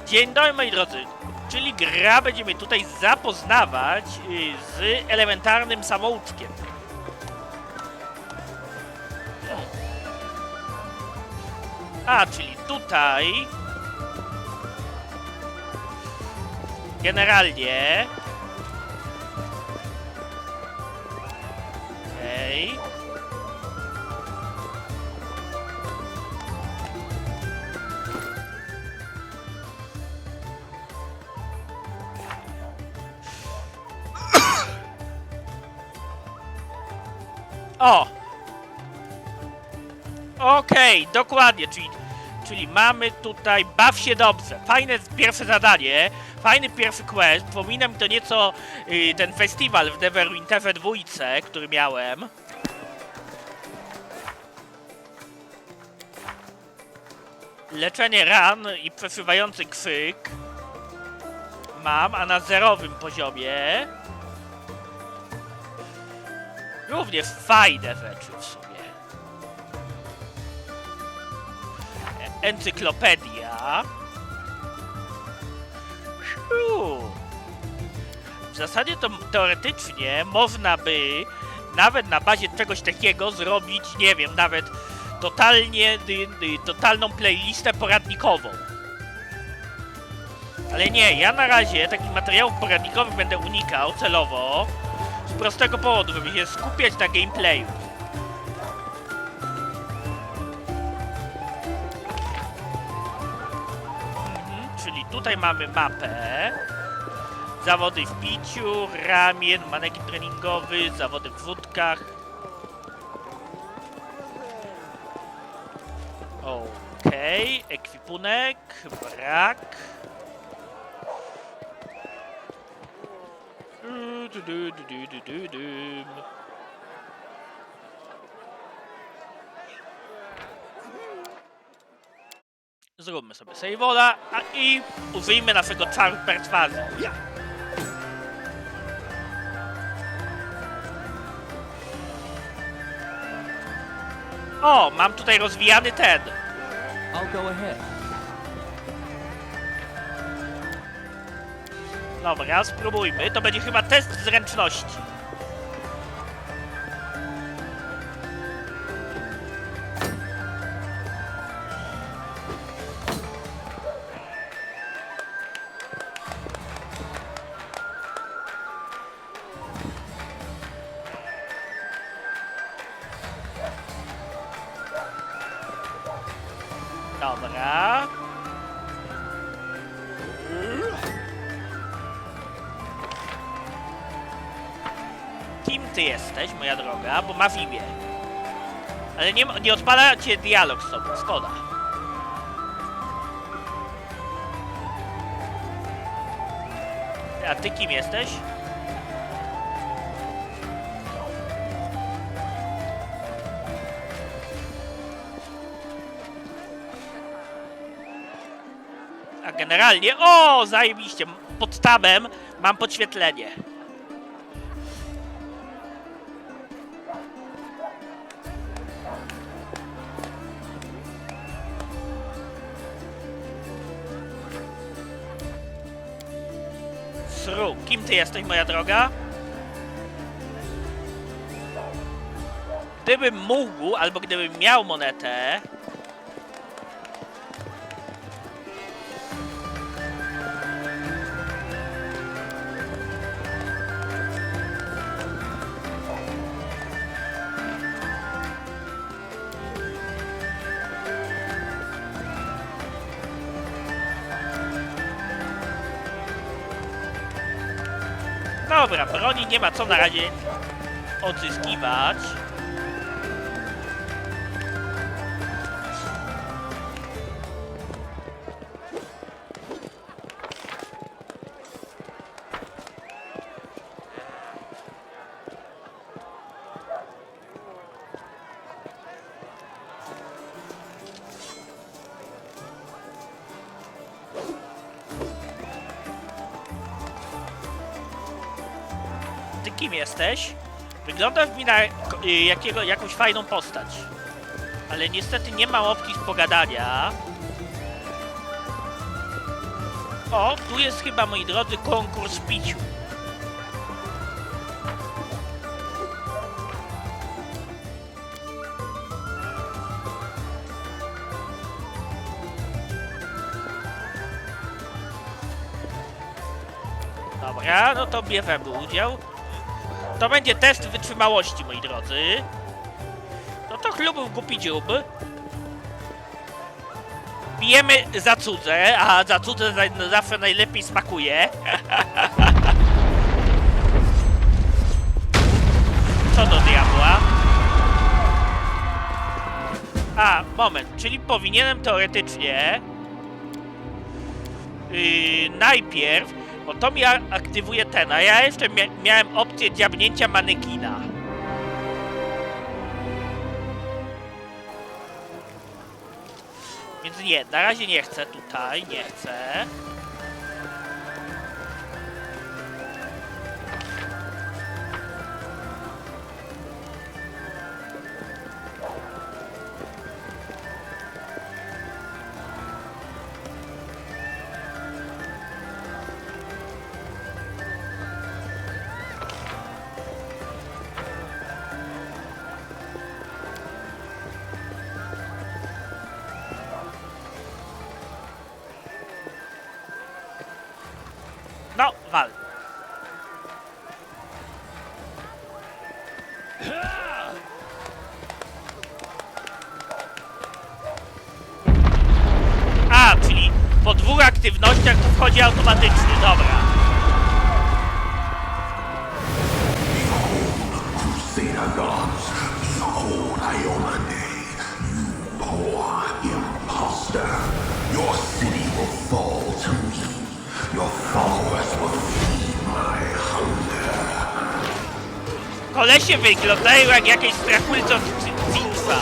Dzień dobry moi drodzy, czyli gra będziemy tutaj zapoznawać z elementarnym samouczkiem. A, czyli tutaj generalnie okej. O! Okej, dokładnie, czyli mamy tutaj baw się dobrze. Fajne pierwsze zadanie, fajny pierwszy quest. Przypomina mi to nieco ten festiwal w Neverwinterze 2, który miałem. Leczenie ran i przeszywający krzyk mam, a na 0 poziomie. Również fajne rzeczy w sumie. Encyklopedia. W zasadzie to teoretycznie można by nawet na bazie czegoś takiego zrobić, nie wiem, nawet totalną playlistę poradnikową. Ale nie, ja na razie takich materiałów poradnikowych będę unikał celowo. Z prostego powodu, żeby się skupiać na gameplayu. Czyli tutaj mamy mapę. Zawody w piciu, ramię, manekin treningowy, zawody w wódkach. Okej, ekwipunek, brak. Zróbmy sobie save'a i użyjmy naszego czaru perswazji. O, mam tutaj rozwijany ten. I'll go ahead. Dobra, spróbujmy. To będzie chyba test zręczności. Dobra. Kim ty jesteś, moja droga? Bo masz imię. Ale nie odpala cię dialog z tobą, szkoda. A ty kim jesteś? A generalnie... O, zajebiście! Pod tabem mam podświetlenie. Kim ty jesteś, moja droga? Gdybym mógł, albo gdybym miał monetę... Dobra, broni nie ma co na razie odzyskiwać. Ty kim jesteś? Wyglądasz mi na jakąś fajną postać. Ale niestety nie ma opcji z pogadania. O, tu jest chyba, moi drodzy, konkurs w piciu. Dobra, no to bierzemy udział. To będzie test wytrzymałości, moi drodzy. No to chlubów głupi dziób. Pijemy za cudze, a za cudze zawsze najlepiej smakuje. Co do diabła? A, moment, czyli powinienem teoretycznie najpierw, bo to mi aktywuje ten, a ja jeszcze miałem opcję dziabnięcia manekina. Więc nie, na razie nie chcę tutaj, nie chcę. No, wal. A, czyli po 2 aktywnościach to wchodzi automatycznie, dobra. Behold, Owlcat'em, you poor imposter. Your city will fall to me. Your followers will feed my hunger. Kolesie wyglądają jak jakieś strachulco cictwa.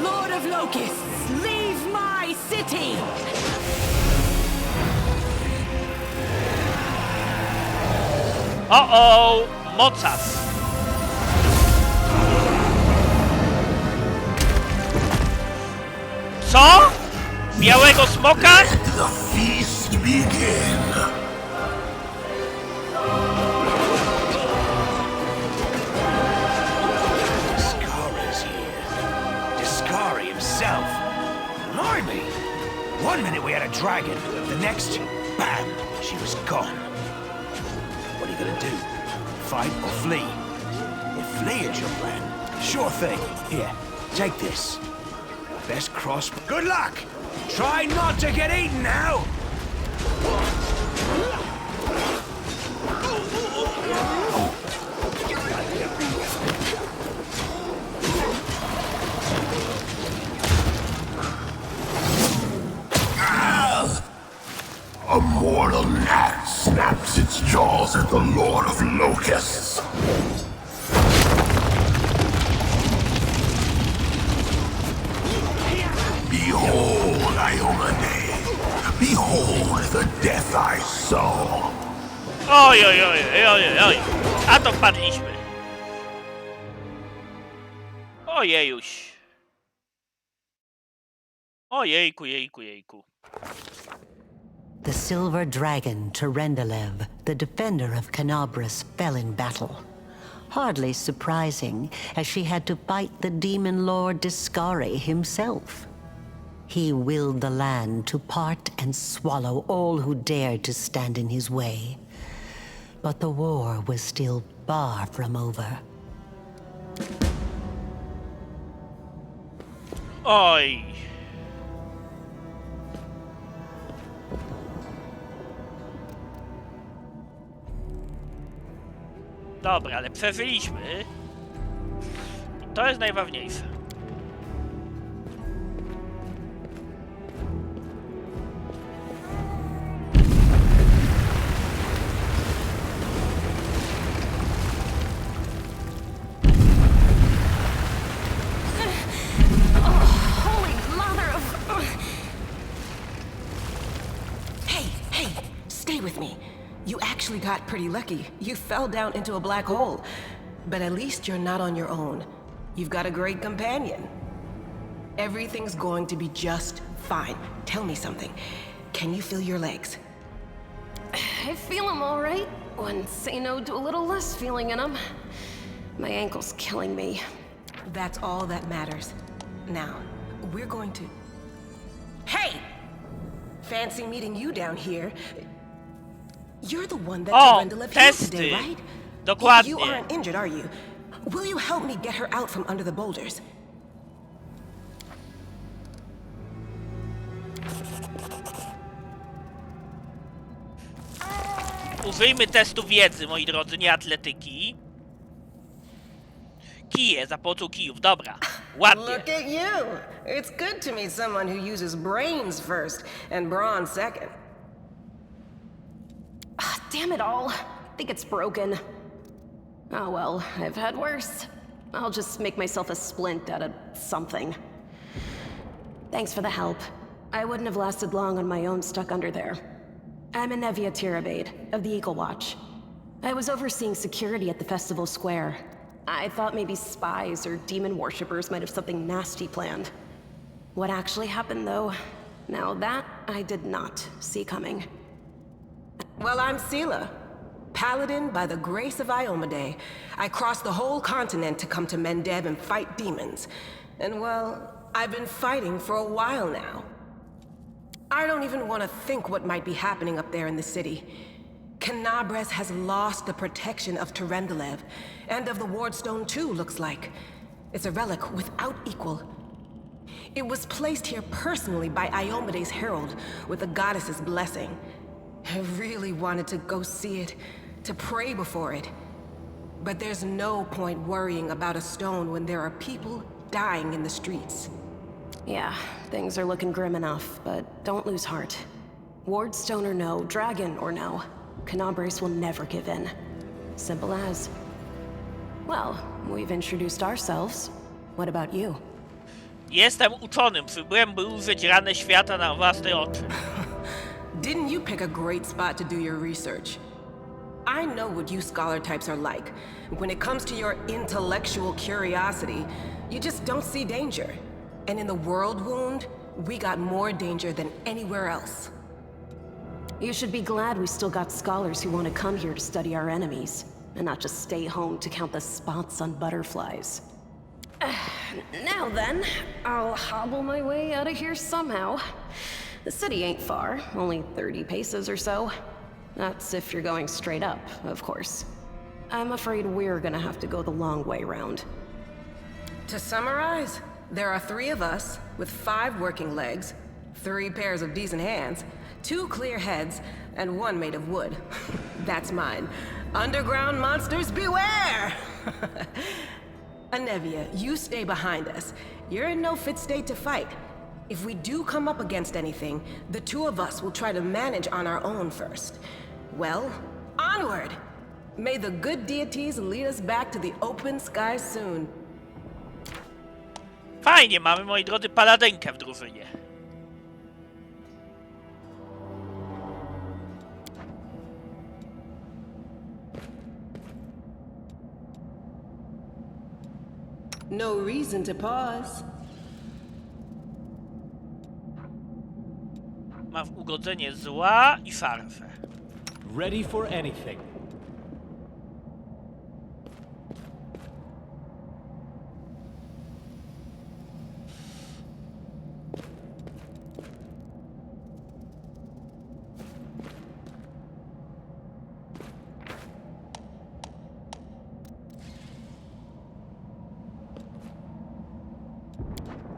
Lord of Locusts, leave my city! O, mocarz! Co? Białego smoka? Let the feast begin. Blimey! One minute we had a dragon, the next, bam, she was gone. What are you gonna do? Fight or flee? If flee is your plan, sure thing. Here, take this. Best cross. Good luck! Try not to get eaten now! A mortal gnat snaps its jaws at the Lord of Locusts. Behold, Owlcat'em. Behold the death I saw. Oj. A to wpadliśmy. Ojejuś. Ojejku. The silver dragon, Tyrendelev, the defender of Canabras, fell in battle. Hardly surprising, as she had to fight the demon lord Discari himself. He willed the land to part and swallow all who dared to stand in his way. But the war was still far from over. Oj. Dobra, ale przeżyliśmy. I to jest najważniejsze. Stay with me. You actually got pretty lucky. You fell down into a black hole. But at least you're not on your own. You've got a great companion. Everything's going to be just fine. Tell me something. Can you feel your legs? I feel them all right. Wouldn't say no to a little less feeling in them. My ankle's killing me. That's all that matters. Now, we're going to... Hey! Fancy meeting you down here. You're the one that Durenda healed today, right? Dokładnie. You aren't injured, are you? Will you help me get her out from under the boulders? Użyjmy testu wiedzy, moi drodzy, nie atletyki. Kije, za pomocą kijów, dobra. Ładnie. Look at you! It's good to meet someone who uses brains first and brawn second. Damn it all. I think it's broken. Oh well, I've had worse. I'll just make myself a splint out of something. Thanks for the help. I wouldn't have lasted long on my own stuck under there. I'm Anevia Tirabade, of the Eagle Watch. I was overseeing security at the festival square. I thought maybe spies or demon worshippers might have something nasty planned. What actually happened, though? Now that I did not see coming. Well, I'm Sela. Paladin by the grace of Iomedae. I crossed the whole continent to come to Mendeb and fight demons. And well, I've been fighting for a while now. I don't even want to think what might be happening up there in the city. Canabres has lost the protection of Tyrendelev, and of the Wardstone too, looks like. It's a relic without equal. It was placed here personally by Iomedae's herald, with the goddess's blessing. I really wanted to go see it, to pray before it. But there's no point worrying about a stone when there are people dying in the streets. Yeah, things are looking grim enough, but don't lose heart. Wardstone or no, dragon or no, Canabres will never give in. Simple as. Well, we've introduced ourselves. What about you? Jestem uczonym, przybyłem, by ujrzeć rany świata na własne oczy. Didn't you pick a great spot to do your research? I know what you scholar types are like. When it comes to your intellectual curiosity, you just don't see danger. And in the World Wound, we got more danger than anywhere else. You should be glad we still got scholars who want to come here to study our enemies, and not just stay home to count the spots on butterflies. Now then, I'll hobble my way out of here somehow. The city ain't far, only 30 paces or so. That's if you're going straight up, of course. I'm afraid we're gonna have to go the long way round. To summarize, there are 3 of us, with 5 working legs, 3 pairs of decent hands, 2 clear heads, and 1 made of wood. That's mine. Underground monsters beware! Anevia, you stay behind us. You're in no fit state to fight. If we do come up against anything, the 2 of us will try to manage on our own first. Well, onward! May the good deities lead us back to the open sky soon. Fajnie, mamy, moi drodzy, paladynkę w drużynie. No reason to pause. Ma w ugodzenie zła i szarfę. Ready for anything.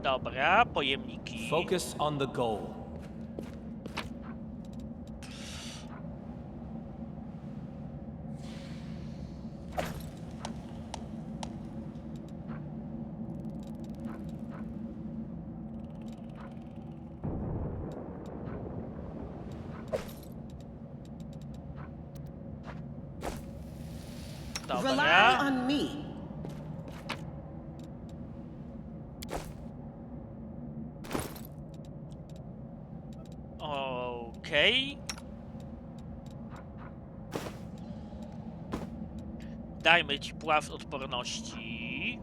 Dobra, pojemniki. Focus on the goal. Rely Dobra. on me. Okej. Dajmy ci pław odporności.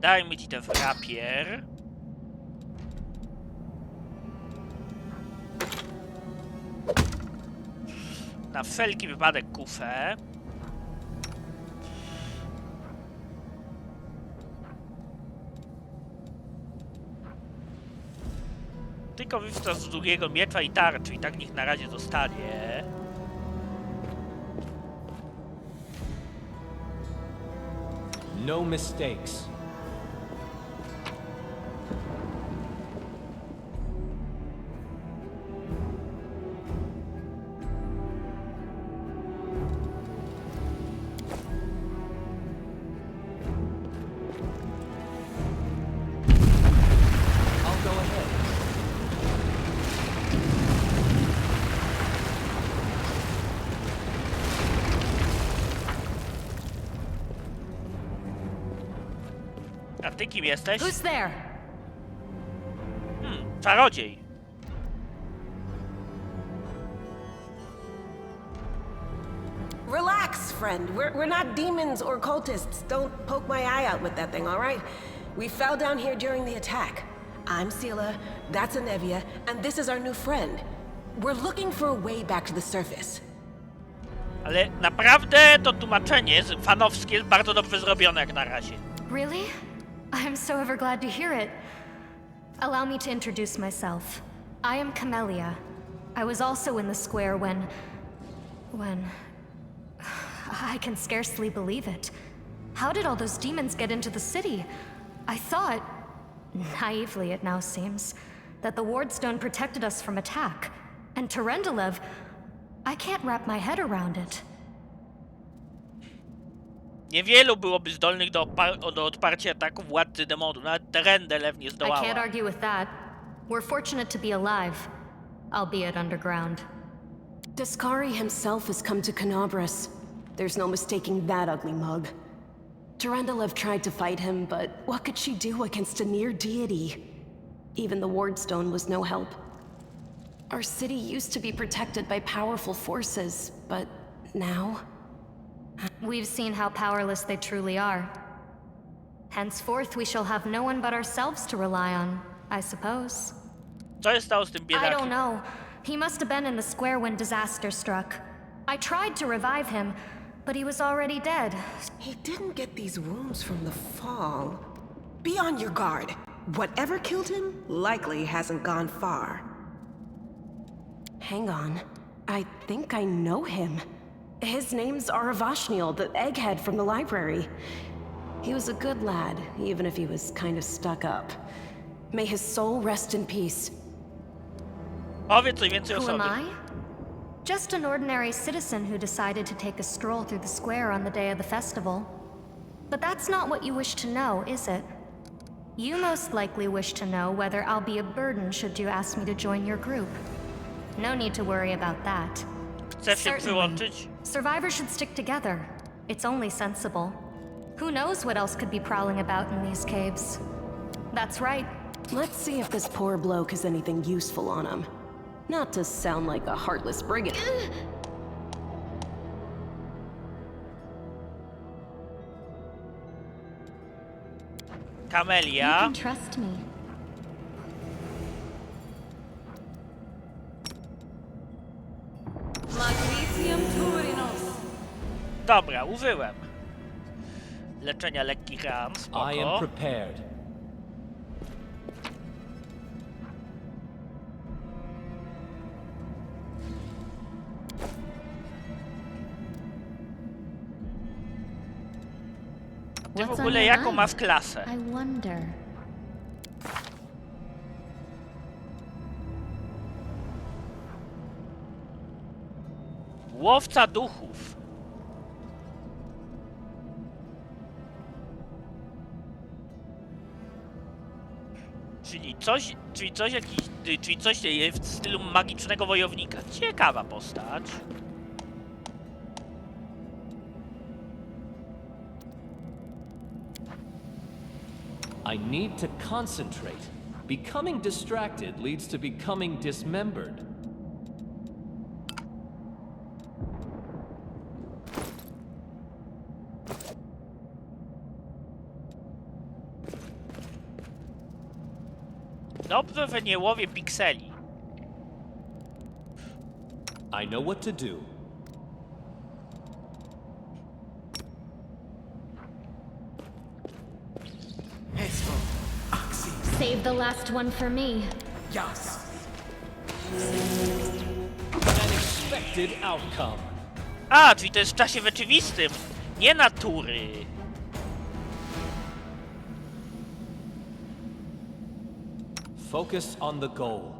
Dajmy ci ten rapier. Na wszelki wypadek kufę. Tylko wywstaw z długiego miecza i tarczy, i tak niech na razie zostanie. No mistakes. I'll go ahead. A ty kim jesteś? Who's there? Czarodziej. Relax, friend. We're not demons or cultists. Don't poke my eye out with that thing, all right? We fell down here during the attack. I'm Sela, that's Anevia, and this is our new friend. We're looking for a way back to the surface. Ale naprawdę to tłumaczenie fanowskie jest bardzo dobrze zrobione jak na razie. Really? I'm so ever glad to hear it. Allow me to introduce myself. I am Camellia. I was also in the square when... I can scarcely believe it. How did all those demons get into the city? I thought, naively it now seems, that the Wardstone protected us from attack. And Terendelev, I can't wrap my head around it. Niewielu byłoby zdolnych do odparcia ataku władcy demonu. Nawet Terendelev nie I can't zdołała. argue with that. We're fortunate to be alive, albeit underground. Daskari himself has come to Canabras. There's no mistaking that ugly mug. Terendelev tried to fight him, but what could she do against a near deity? Even the Wardstone was no help. Our city used to be protected by powerful forces, but now... We've seen how powerless they truly are. Henceforth, we shall have no one but ourselves to rely on, I suppose. Co się stało z tym I biedakiem? don't know. He must have been in the square when disaster struck. I tried to revive him, but he was already dead. He didn't get these wounds from the fall. Be on your guard. Whatever killed him likely hasn't gone far. Hang on. I think I know him. His name's Aravashniel, the egghead from the library. He was a good lad, even if he was kind of stuck up. May his soul rest in peace. Powiedz coś więcej o Who am sobie. I? Just an ordinary citizen who decided to take a stroll through the square on the day of the festival. But that's not what you wish to know, is it? You most likely wish to know whether I'll be a burden should you ask me to join your group. No need to worry about that. Chcesz się przyłączyć? Survivors should stick together. It's only sensible. Who knows what else could be prowling about in these caves? That's right. Let's see if this poor bloke has anything useful on him. Not to sound like a heartless brigand. Camellia. Trust me. Dobra, użyłem. Leczenia lekkich ran, I am spoko. prepared. Ty w ogóle jaką masz klasę? I wonder. Łowca duchów. Czyli coś w stylu magicznego wojownika. Ciekawa postać. I need to concentrate. Becoming distracted leads to becoming dismembered. Dobrze, że nie łowię pikseli. I know what to do. Save the last one for me. Unexpected outcome. A, czyli to jest w czasie rzeczywistym, nie natury. Focus on the goal.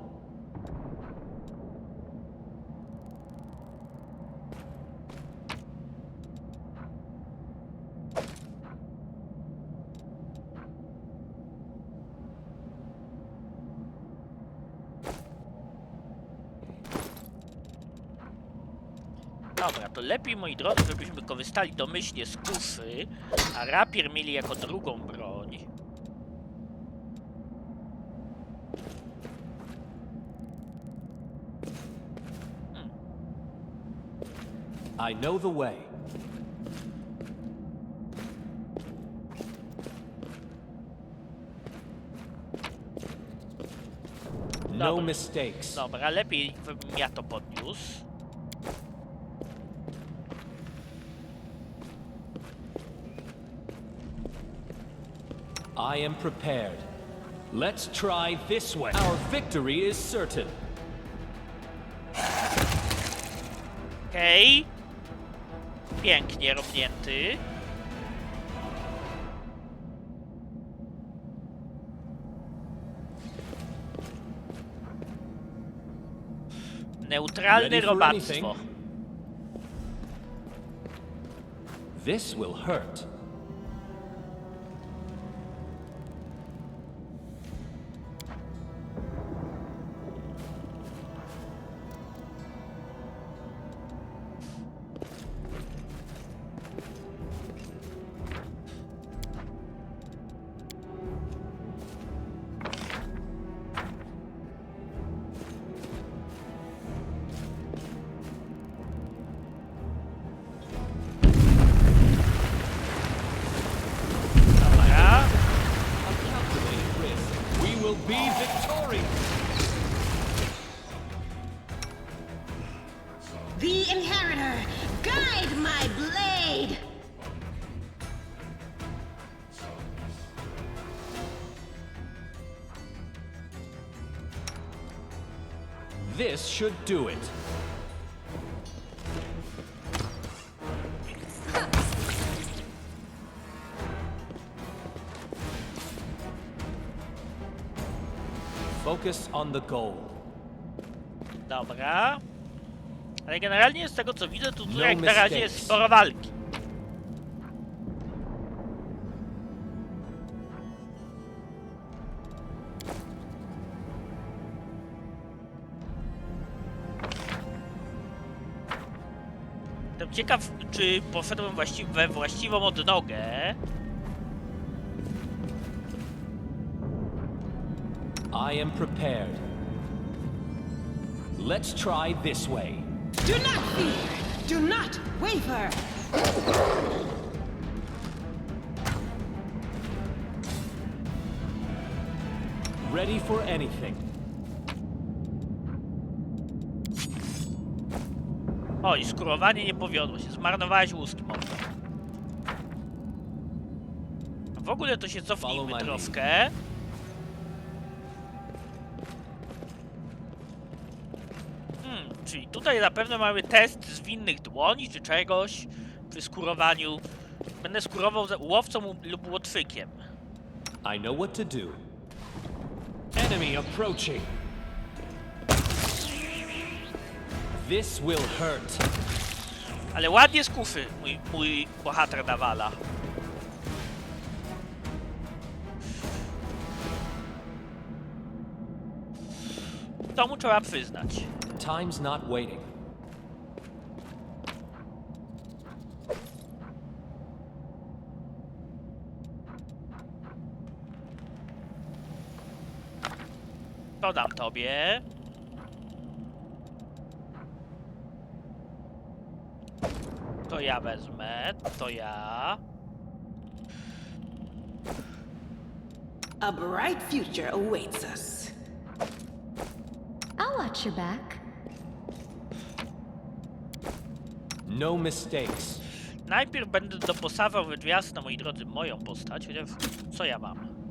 Dobra, to lepiej, moi drodzy, żebyśmy korzystali domyślnie z kusy, a rapier mieli jako drugą broń. I know the way. No Dobra. mistakes. Dobra, lepiej bym ja to podniósł. I am prepared. Let's try this way. Our victory is certain. Okej. Pięknie robnięty. Neutralne Ready for robactwo. anything? This will hurt. Dobra. We will be victorious. The Inheritor, guide my blade! This should do it. Focus on the goal. Dobra. Ale generalnie z tego co widzę, tu No jak na razie mistakes. jest sporo walki. Jestem ciekaw, czy poszedłem we właściwą odnogę. I am prepared. Let's try this way. Do not fear! Do not waver! Ready for anything. O, i skurowanie nie powiodło się. Zmarnowałeś łuski mocno. W ogóle to się cofnijmy troszkę. Czyli tutaj na pewno mamy test zwinnych dłoni czy czegoś przy skurowaniu. Będę skurował łowcą lub łotwykiem. I know what to do. Enemy approaching. This will hurt. Ale ładnie z kufy mój bohater nawala. To mu trzeba przyznać. Time's not waiting. Podam tobie. To ja wezmę, to ja. A bright future awaits us. I'll watch your back. No mistakes. Najpierw będę doposażał w Jasna, moi drodzy, moją postać, chociaż co ja mam?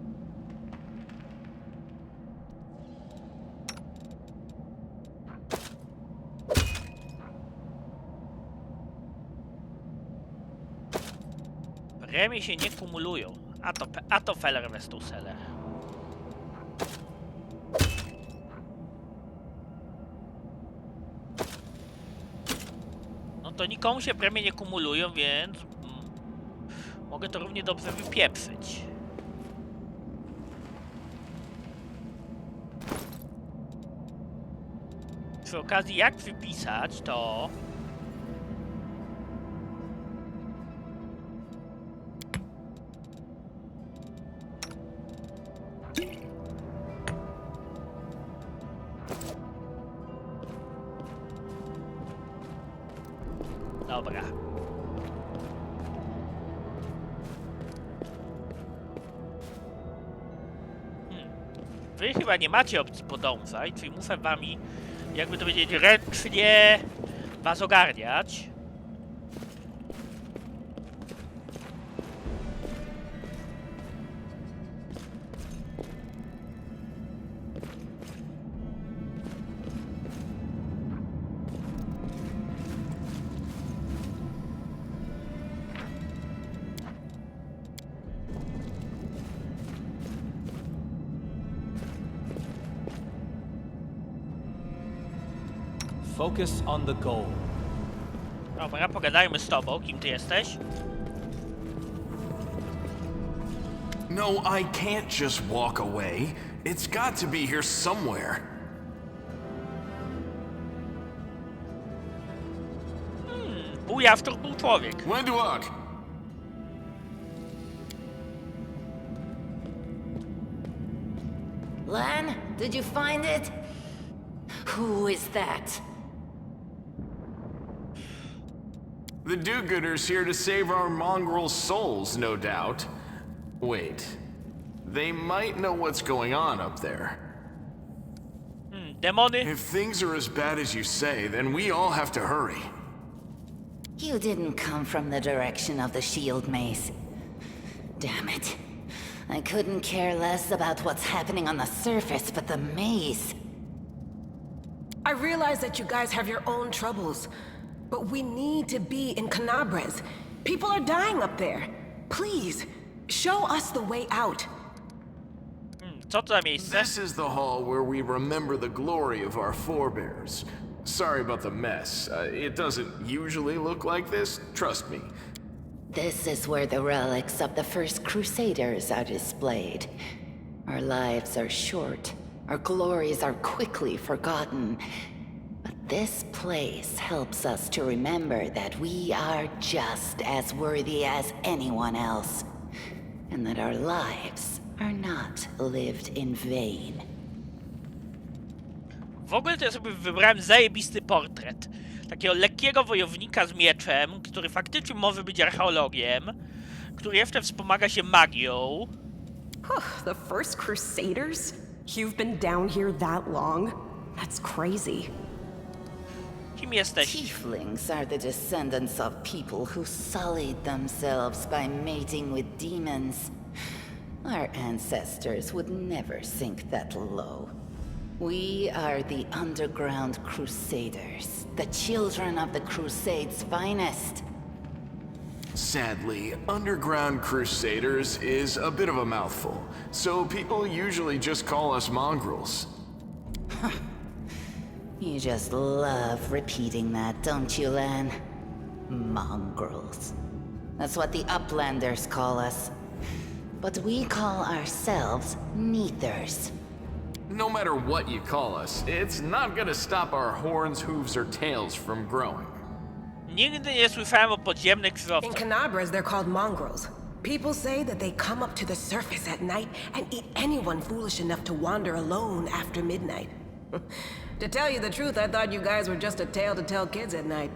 Premie się nie kumulują, a to feller westuseler. No to nikomu się premie nie kumulują, więc mogę to równie dobrze wypieprzyć. Przy okazji, jak wypisać to... Dobra. Wy chyba nie macie opcji podążać, czyli muszę wami, jakby to powiedzieć, ręcznie was ogarniać. Focus on the goal. Dobra, pogadajmy z tobą, kim ty jesteś? No, I can't just walk away. It's got to be here somewhere. Był jawczur, był człowiek. Wendwalk! Lan, did you find it? Who is that? The do-gooders here to save our mongrel souls, no doubt. Wait. They might know what's going on up there. Demony? If things are as bad as you say, then we all have to hurry. You didn't come from the direction of the shield maze. Damn it. I couldn't care less about what's happening on the surface, but the maze... I realize that you guys have your own troubles, but we need to be in Canabres. People are dying up there. Please, show us the way out. Co to za miejsce? This is the hall where we remember the glory of our forebears. Sorry about the mess. It doesn't usually look like this, trust me. This is where the relics of the first Crusaders are displayed. Our lives are short. Our glories are quickly forgotten. But this place helps us to remember that we are just as worthy as anyone else. And that our lives are not lived in vain. W ogóle to ja sobie wybrałem zajebisty portret. Takiego lekkiego wojownika z mieczem, który faktycznie może być archeologiem, który jeszcze wspomaga się magią. The first Crusaders? You've been down here that long? That's crazy. Kim jesteś? Tieflings are the descendants of people who sullied themselves by mating with demons. Our ancestors would never sink that low. We are the underground Crusaders, the children of the Crusades' finest. Sadly, Underground Crusaders is a bit of a mouthful, so people usually just call us mongrels. You just love repeating that, don't you, Lan? Mongrels. That's what the Uplanders call us. But we call ourselves Neathers. No matter what you call us, it's not gonna stop our horns, hooves, or tails from growing. Nigdy nie słyszałem o podziemnych In krzyżowcach. Canabres, they're called mongrels. People say that they come up to the surface at night and eat anyone foolish enough to wander alone after midnight. To tell you the truth, I thought you guys were just a tale to tell kids at night.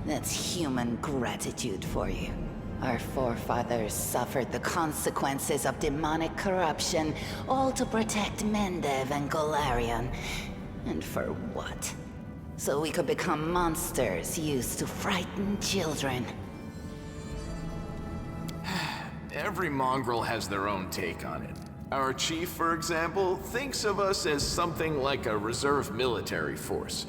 That's human gratitude for you. Our forefathers suffered the consequences of demonic corruption, all to protect Mendev and Golarion. And for what? So we could become monsters used to frighten children. Every mongrel has their own take on it. Our chief, for example, thinks of us as something like a reserve military force.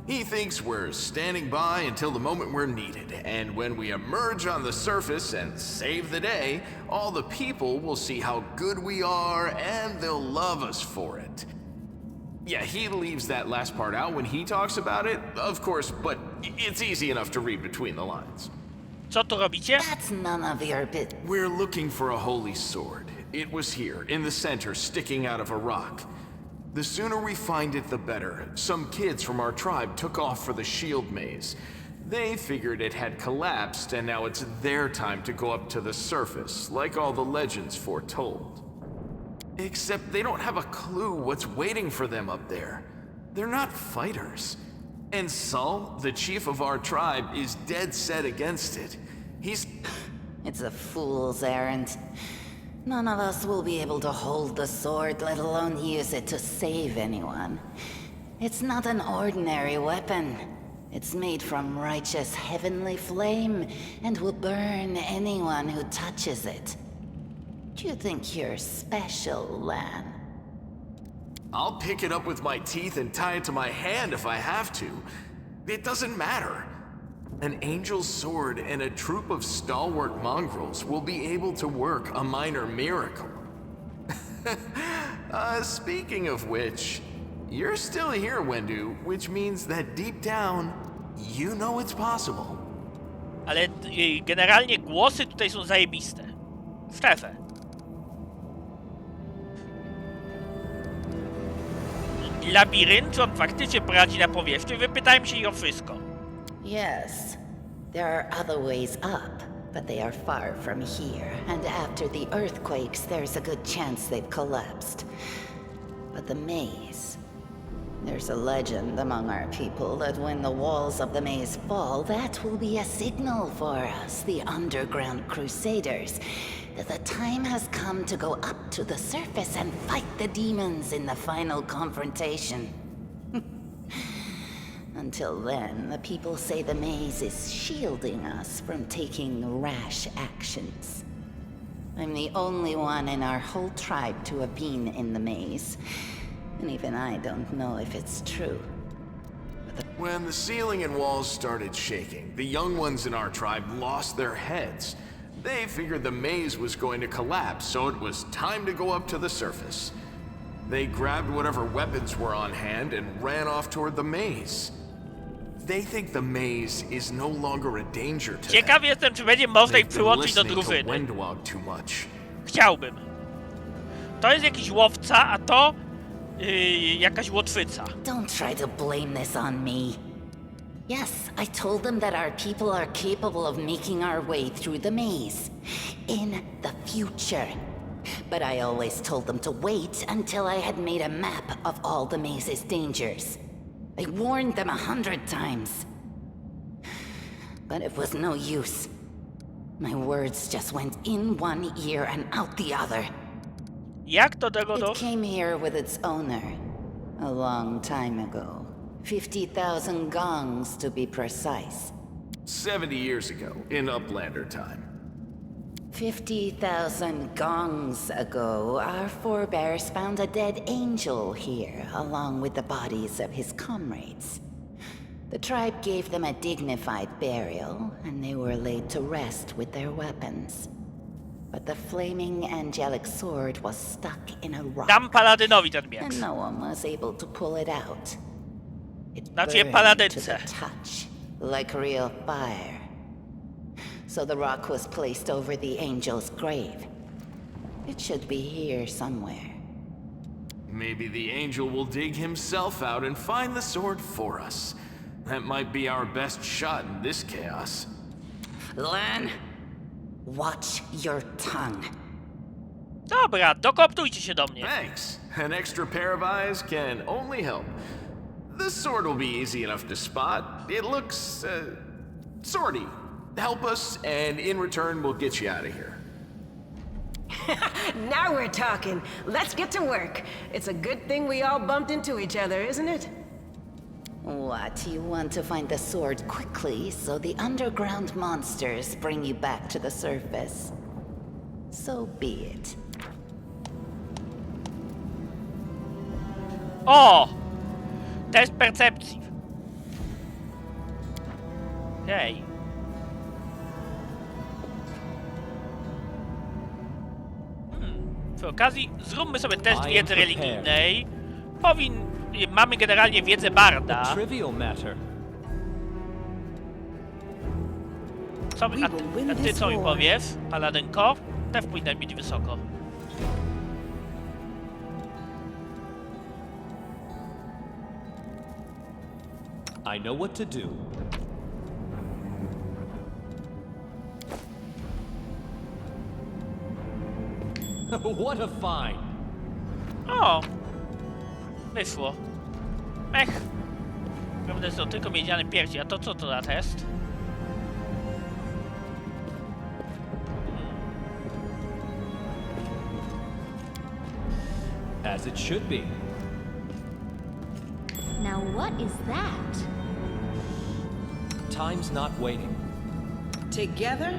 He thinks we're standing by until the moment we're needed, and when we emerge on the surface and save the day, all the people will see how good we are and they'll love us for it. Yeah, he leaves that last part out when he talks about it, of course, but it's easy enough to read between the lines. Co tu robicie? That's none of your bit. We're looking for a holy sword. It was here, in the center, sticking out of a rock. The sooner we find it, the better. Some kids from our tribe took off for the shield maze. They figured it had collapsed, and now it's their time to go up to the surface, like all the legends foretold. Except they don't have a clue what's waiting for them up there. They're not fighters. And Saul, the chief of our tribe, is dead set against it. It's a fool's errand. None of us will be able to hold the sword, let alone use it to save anyone. It's not an ordinary weapon. It's made from righteous heavenly flame, and will burn anyone who touches it. Do you think you're special, Lan? I'll pick it up with my teeth and tie it to my hand if I have to. It doesn't matter. An angel's sword and a troop of stalwart mongrels will be able to work a minor miracle. Speaking of which, you're still here, Wendu, which means that deep down, you know it's possible. Ale generalnie głosy tutaj są zajebiste. Szczerze. Labirynt, czy on faktycznie prowadzi na powierzchnię? Wypytajmy się ich o wszystko. Yes. There are other ways up, but they are far from here. And after the earthquakes, there's a good chance they've collapsed. But the maze... There's a legend among our people that when the walls of the maze fall, that will be a signal for us, the underground crusaders, that the time has come to go up to the surface and fight the demons in the final confrontation. Until then, the people say the maze is shielding us from taking rash actions. I'm the only one in our whole tribe to have been in the maze. And even I don't know if it's true. When the ceiling and walls started shaking, the young ones in our tribe lost their heads. They figured the maze was going to collapse, so it was time to go up to the surface. They grabbed whatever weapons were on hand and ran off toward the maze. They think the maze is no longer a danger to them. Ciekaw jestem, czy będzie można ich przyłączyć do drużyny. Chciałbym. To jest jakiś łowca, a to jakaś łotwyca. Don't try to blame this on me. Yes, I told them that our people are capable of making our way through the maze. In the future. But I always told them to wait until I had made a map of all the maze's dangers. I warned them 100 times. But it was no use. My words just went in one ear and out the other. Jak to tego It came here with its owner. A long time ago. 50,000 gongs to be precise. 70 years ago, in Uplander time. 50,000 gongs ago, our forebears found a dead angel here, along with the bodies of his comrades. The tribe gave them a dignified burial, and they were laid to rest with their weapons. But the flaming angelic sword was stuck in a rock, Dam paladynowi ten miecz. and no one was able to pull it out. It Znaczy burned to paladynce. the touch, like real fire. So the rock was placed over the angel's grave. It should be here somewhere. Maybe the angel will dig himself out and find the sword for us. That might be our best shot in this chaos. Lan, watch your tongue. Dobra, dokoptujcie się do mnie. Thanks. An extra pair of eyes can only help. The sword will be easy enough to spot. It looks, swordy. help us, and in return, we'll get you out of here. Now we're talking. Let's get to work. It's a good thing we all bumped into each other, isn't it? What, you want to find the sword quickly so the underground monsters bring you back to the surface? So be it. O! Test percepcji. Okej. Przy okazji zróbmy sobie test wiedzy religijnej. Mamy generalnie wiedzę barda. Trivial matter. A ty co mi powiesz, paladynko? Też powinna być wysoko. I know what to do. What a find! O! Wyszło. Mech! Prawda, są tylko miedziane piersi, a to co to za test? As it should be. Now what is that? Time's not waiting. Together,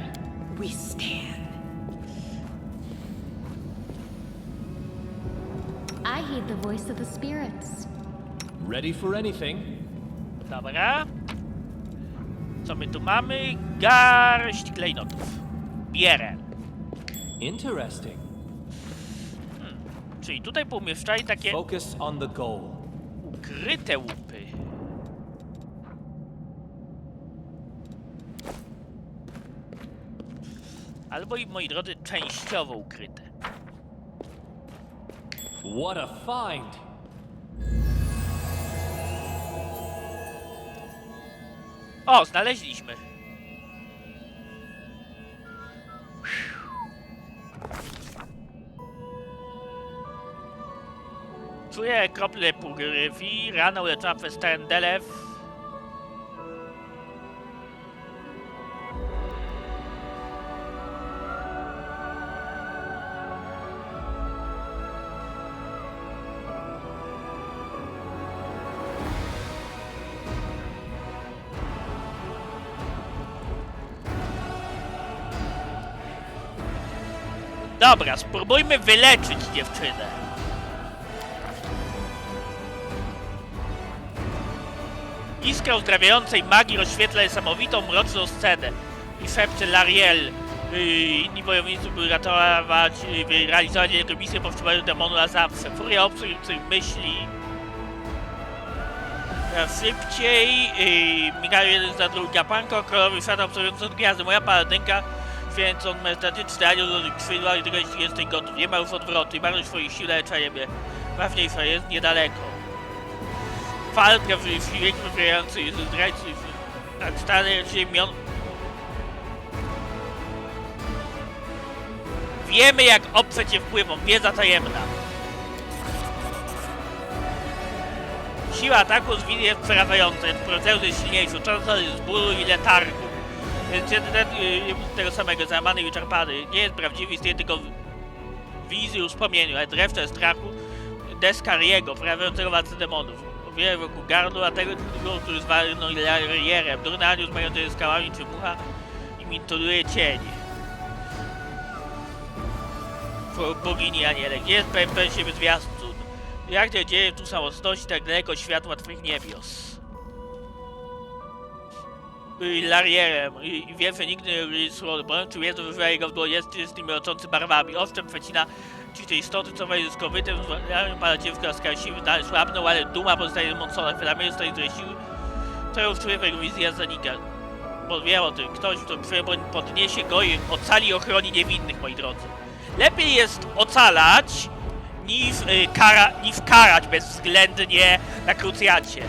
we stand. I heed the voice of the spirits. Ready for anything? Dobra. Co my tu mamy? Garść klejnotów. Bierę. Interesting. Czyli tutaj poumieszczali takie Focus on the goal. ukryte łupy. Albo i, moi drodzy, częściowo ukryte. What a find! O, znaleźliśmy. Czuję krople pogrywi, rana uleczona przez ten delew. Dobra, spróbujmy wyleczyć dziewczynę. Iskra uzdrawiającej magii rozświetla niesamowitą, mroczną scenę. I szepcze Lariel. Inni wojownicy by ratować, by realizować jego misję powstrzymania demonu na zawsze. Furia obcych myśli. Szybciej, migają jeden za drugim. Kapłanko, kolorowy świat obserwujący od gwiazdy. Moja paladynka, święcąc majestatyczny anioł do skrzydła i tego jeśli jesteś gotów. Nie ma już odwrotu i marność swoich sił lecza mnie. Ważniejsza jest niedaleko. Walka w wieku wybrający ze zdrajcy tak stary ziemion. Wiemy jak oprzeć się wpływom, wiedza tajemna. Siła ataku z winy jest przerażająca, jest procedur jest silniejszy, często jest z bólu i letargu. Więc tego samego, załamany i wyczerpany. Nie jest prawdziwy, istnieje tylko wizji wspomnieniu, ale drewno jest strachu. Deska Riego, prawiącego walce demonów. Wie wokół gardła tego, który jest walną barierem. Durny anioł z mającej skałami czy mucha imituje cień. Bogini aniele, gdzie jest pewien siebie zwiastun? Jak te dzieje tu samotności, tak daleko światła twych niebios. Larierem i wie, że nigdy nie jest słody, bo czy wiedzą, wyżywa jego w dłoń, jest z tymi oczący barwami. Ostrzem przecina ci tej istoty, co wejdzie z kowytem, pada dziewka łaskawa siły, dalej słabną, ale duma pozostaje mocona. Chwilami stoi z siły, to ją wczuje w jego wizja zanika. Bo wie o tym, ktoś, kto podniesie go i ocali i ochroni niewinnych, moi drodzy. Lepiej jest ocalać, niż karać bezwzględnie na krucjacie.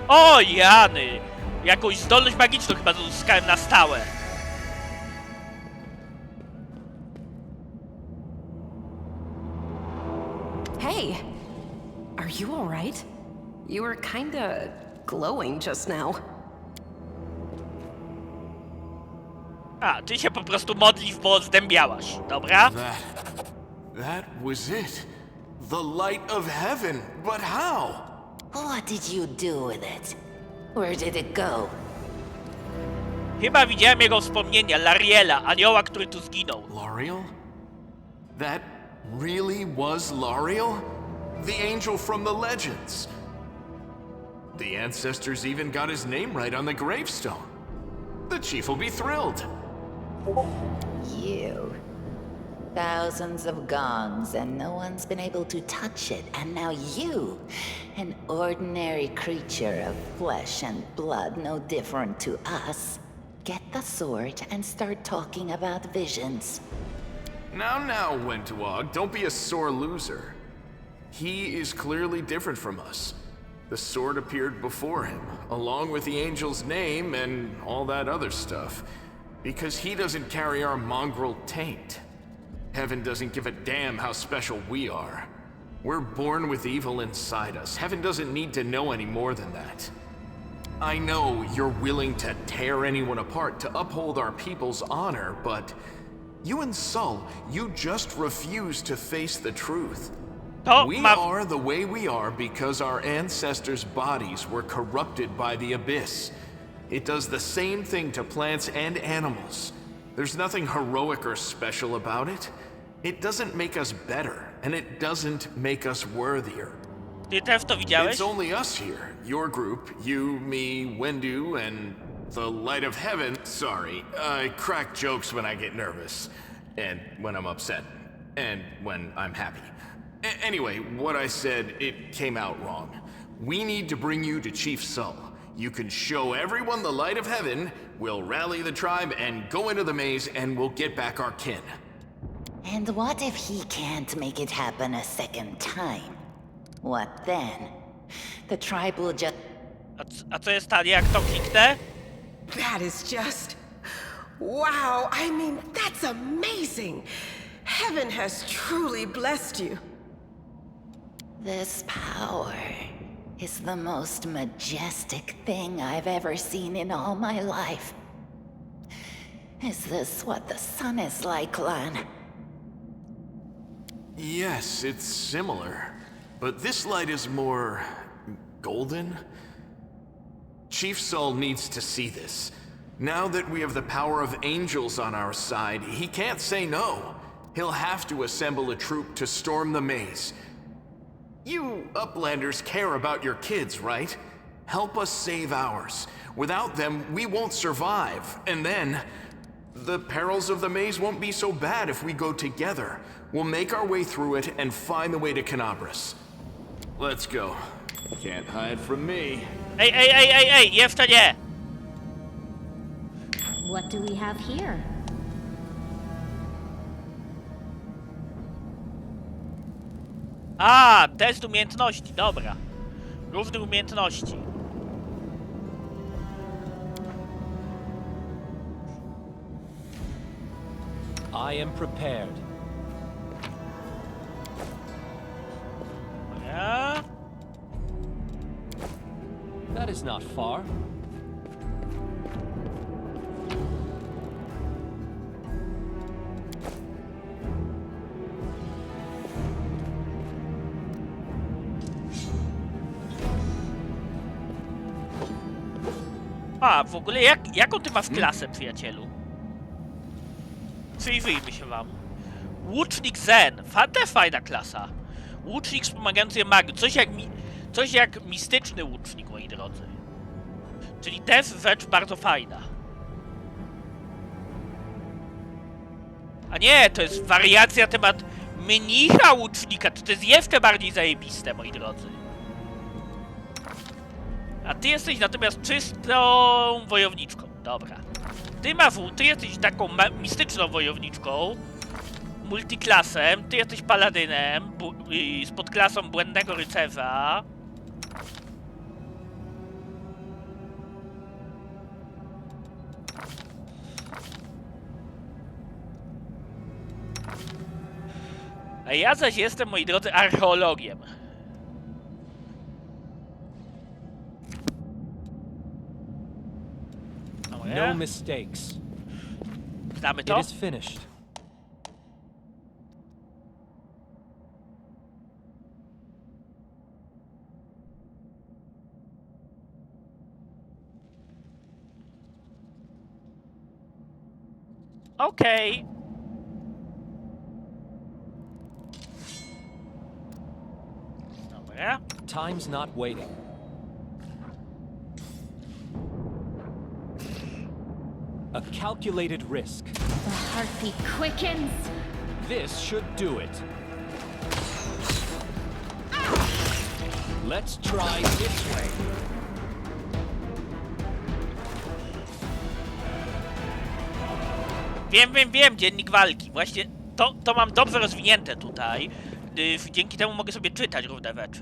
O Jany! Jakąś zdolność magiczną chyba uzyskałem na stałe. Hey, are you alright? You were kinda glowing just now. A, ty się po prostu modlisz, bo zdębiałaś, dobra? That was it. The light of heaven. But how? What did you do with it? Where did it go? Chyba widziałem jego wspomnienia, Lariela, anioła, który tu zginął. L'Ariel? That really was L'Ariel? The angel from the legends. The ancestors even got his name right on the gravestone. The chief will be thrilled. You. Thousands of gongs and no one's been able to touch it, and now you, an ordinary creature of flesh and blood no different to us, get the sword and start talking about visions. Now, Wentawag, don't be a sore loser. He is clearly different from us. The sword appeared before him, along with the angel's name and all that other stuff, because he doesn't carry our mongrel taint. Heaven doesn't give a damn how special we are. We're born with evil inside us. Heaven doesn't need to know any more than that. I know you're willing to tear anyone apart to uphold our people's honor, but you and Sol, you just refuse to face the truth. We are the way we are because our ancestors' bodies were corrupted by the abyss. It does the same thing to plants and animals. There's nothing heroic or special about it. It doesn't make us better, and it doesn't make us worthier. Ty też to widziałeś? It's only us here. Your group, you, me, Wendu, and the light of heaven. Sorry, I crack jokes when I get nervous, and when I'm upset, and when I'm happy. Anyway, what I said, it came out wrong. We need to bring you to Chief Sol. You can show everyone the light of heaven, we'll rally the tribe and go into the maze, and we'll get back our kin. And what if he can't make it happen a second time? What then? The tribe will just... A co jest stanie, jak to kliknę? That is just... Wow, I mean, that's amazing! Heaven has truly blessed you. This power is the most majestic thing I've ever seen in all my life. Is this what the sun is like, Lan? Yes, it's similar. But this light is more... golden? Chief Sol needs to see this. Now that we have the power of angels on our side, he can't say no. He'll have to assemble a troop to storm the maze. You Uplanders care about your kids, right? Help us save ours. Without them, we won't survive. And then, the perils of the maze won't be so bad if we go together. We'll make our way through it and find the way to Canabras. Let's go. Can't hide from me. Ej, jeszcze nie! What do we have here? A, test umiejętności, dobra. Różne umiejętności. I am prepared. Ja? That is not far. A, w ogóle jaką ty masz klasę, przyjacielu? Przyjrzyjmy się wam. Łucznik Zen. Fajna klasa. Łucznik wspomagający magię. Coś jak mistyczny łucznik, moi drodzy. Czyli też rzecz bardzo fajna. A nie, to jest wariacja temat mnicha łucznika. To jest jeszcze bardziej zajebiste, moi drodzy. A ty jesteś natomiast czystą wojowniczką. Dobra. Ty jesteś taką mistyczną wojowniczką. Multiklasem. Ty jesteś paladynem. Z podklasą błędnego rycerza. A ja zaś jestem, moi drodzy, archeologiem. No mistakes. Znamy It to? is finished. Okej. Dobra. Time's not waiting. A calculated risk. The heartbeat quickens. This should do it. Let's try this way. Wiem, dziennik walki. Właśnie to mam dobrze rozwinięte tutaj. Dzięki temu mogę sobie czytać różne rzeczy.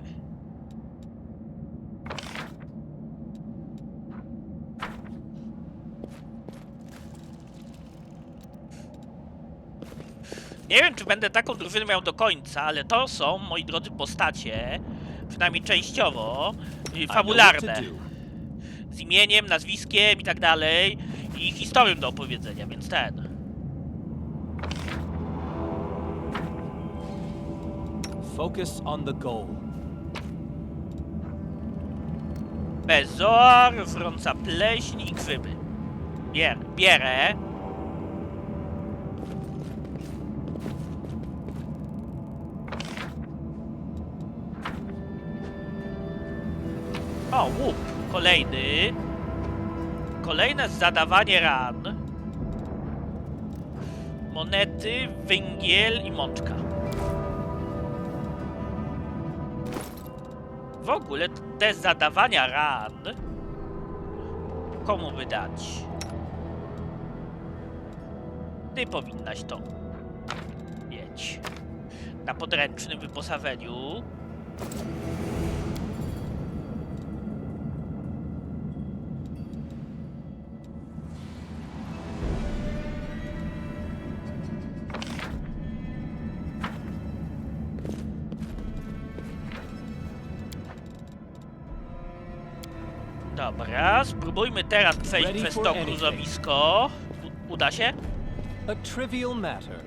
Nie wiem, czy będę taką drużynę miał do końca, ale to są, moi drodzy, postacie, przynajmniej częściowo, fabularne. Z imieniem, nazwiskiem i tak dalej. I historią do opowiedzenia, więc ten. Focus on the goal. Bezor, wrąca pleśń i grzyby. Bierę. O, łup. Kolejny. Kolejne zadawanie ran. Monety, węgiel i mączka. W ogóle te zadawania ran komu by dać? Ty powinnaś to mieć. Na podręcznym wyposażeniu. Dobra, spróbujmy teraz przejść przez to gruzowisko. Uda się? A trivial matter.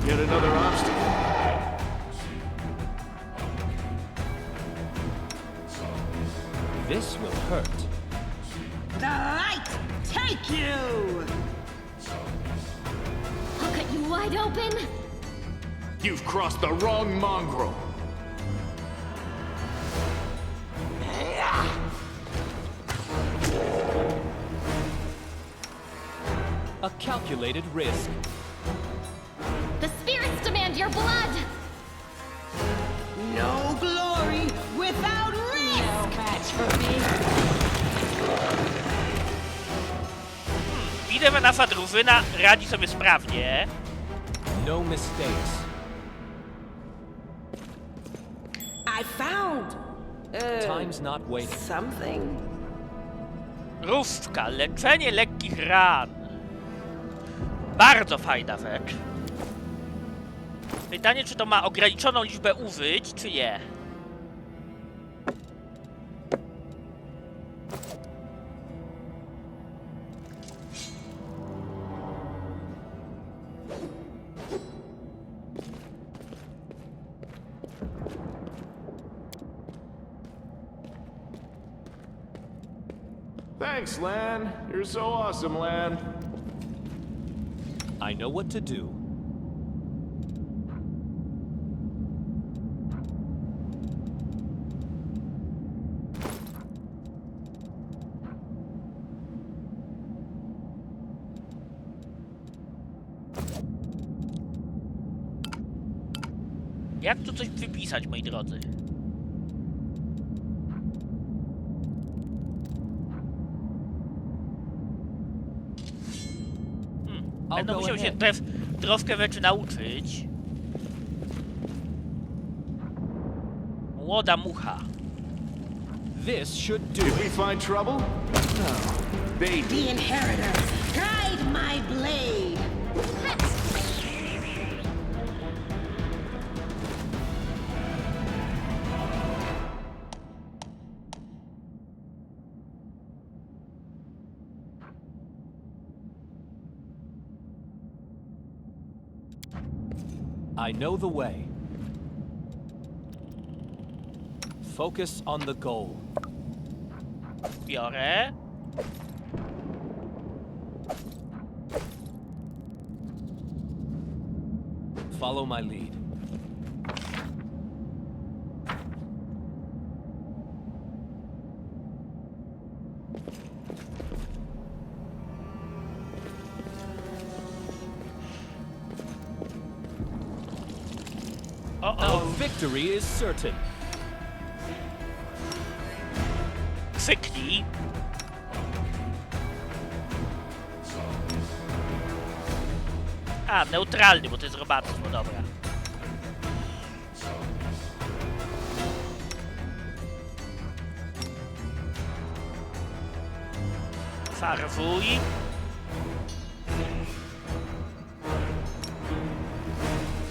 Yet another obstacle. This will hurt. The light take you! I'll cut you wide open. You've crossed the wrong mongrel. A calculated risk. The spirits demand your blood. No glory without risk! No match for me. Widzę, że nasza drużyna radzi sobie sprawnie. No mistakes. I found Time's not waiting. something. Różdżka, leczenie lekkich ran. Bardzo fajna rzecz. Pytanie, czy to ma ograniczoną liczbę użyć, czy nie? Thanks, Lan. You're so awesome, Lan. I know what to do. Jak tu coś wypisać, moi drodzy? Będę musiał się troszkę rzeczy nauczyć. Młoda mucha. This should do Did it. we find trouble? No. baby. The inheritors, guide my blade. I know the way. Focus on the goal. Biorę. Follow my lead. Our victory is certain. Krzyknij. A, neutralny, bo to jest robactwo, dobra. Farwuj.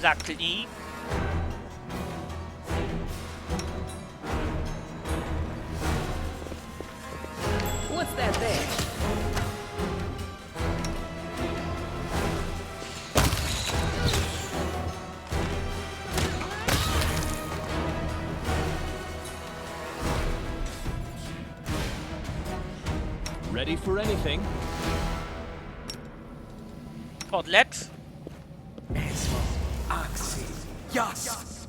Zaklnij. What's that there? Ready for anything? Podlecz. Akcji. Jas.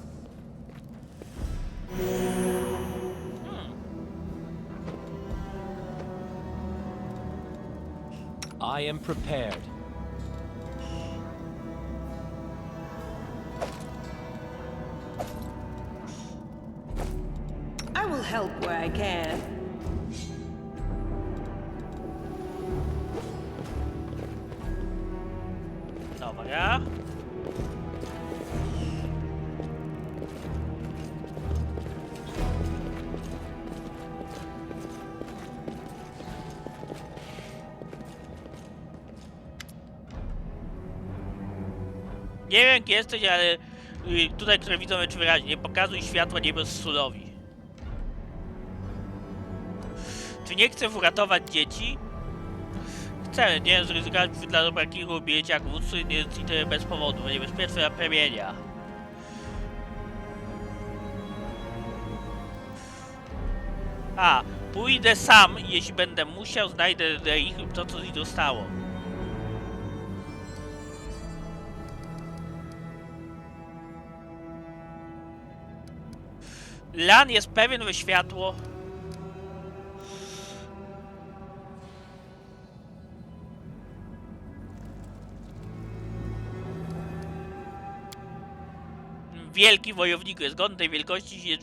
I am prepared. I will help where I can. Dobra. Nie wiem, gdzie jesteś, ale tutaj, które widzą rzecz wyraźnie, nie pokazuj światła niebezsulowi. Czy nie chcę uratować dzieci? Chcę, nie zryzykować dla dobra kilku dzieciaków, nie jest tyle bez powodu, bo niebezpieczna premiera. A, pójdę sam, jeśli będę musiał, znajdę ich to, co ich dostało. Lan jest pewien, że światło... Wielki wojowniku jest godny tej wielkości,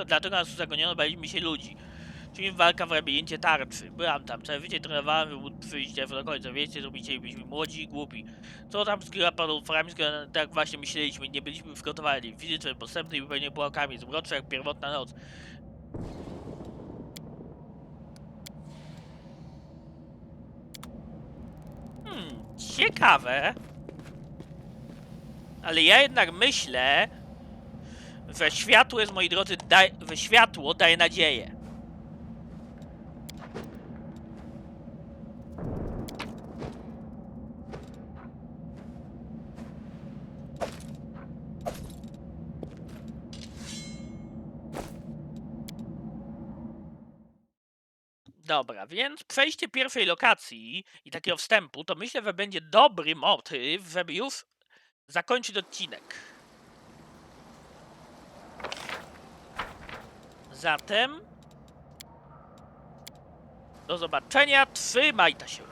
dlatego nas zagoniono, baliśmy się ludzi. Czyli walka w rabinięcie tarczy. Byłam tam, całe życie trenowałem, by móc przyjść do końca. Wiecie, co byliśmy młodzi i głupi. Co tam z utworami, tak właśnie myśleliśmy, nie byliśmy przygotowani. Fizyczne, postępne i pewnie pułapkami, zmroczne jak pierwotna noc. Ciekawe. Ale ja jednak myślę, że światło jest, moi drodzy, że światło daje nadzieję. Dobra, więc przejście pierwszej lokacji i takiego wstępu, to myślę, że będzie dobry motyw, żeby już zakończyć odcinek. Zatem do zobaczenia, trzymajcie się.